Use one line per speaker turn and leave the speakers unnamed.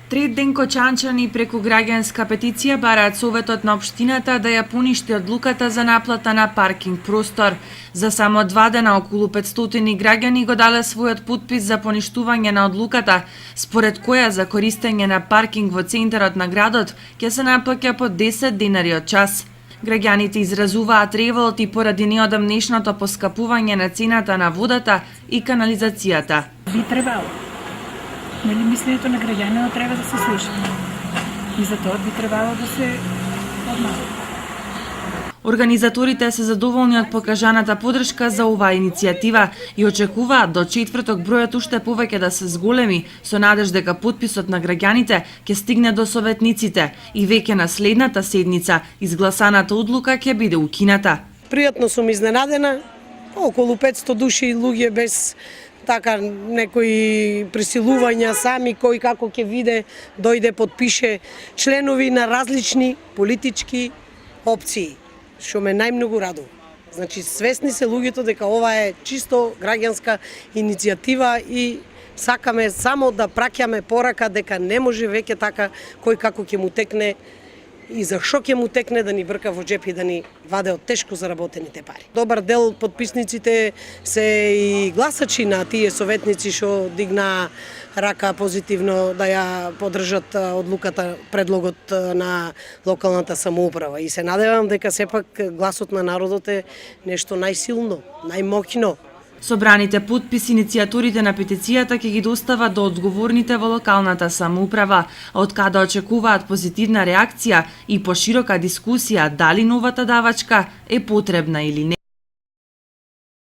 Трет ден кочанчани преку граѓанска петиција бараат Советот на општината да ја поништи одлуката за наплата на паркинг простор. За само 2 дена околу 500 граѓани го дале својот подпис за поништување на одлуката, според која за користење на паркинг во центарот на градот ќе се наплаќа по 10 денари од час. Граѓаните изразуваат револт и поради неодамнешното поскапување на цената на водата и канализацијата.
Би требало. Нели мислењето на граѓанинот треба да се слуша. И за тоа би требало да се одмари.
Организаторите се задоволни од покажаната поддршка за оваа иницијатива и очекуваат до четврток бројот уште повеќе да се зголеми, со надеж дека потписот на граѓаните ќе стигне до советниците и веќе на следната седница изгласаната одлука ќе биде укината.
Пријатно сум изненадена, околу 500 души луѓе без така некои присилувања, сами кој како ќе виде, дојде подпише, членови на различни политички опции, што ме најмногу радува. Значи свесни се луѓето дека ова е чисто граѓанска иницијатива и сакаме само да праќаме порака дека не може веќе така кој како ќе му текне и за што ќе му текне да ни брка во джеп и да ни ваде од тешко заработените пари. Добар дел подписниците се и гласачи на тие советници што дигна рака позитивно да ја поддржат одлуката, предлогот на локалната самоуправа. И се надевам дека сепак гласот на народот е нешто најсилно, најмоќно.
Собраните подписи иницијаторите на петицијата ќе ги достават до одговорните во локалната самоуправа, од каде очекуваат позитивна реакција и поширока дискусија дали новата давачка е потребна или не.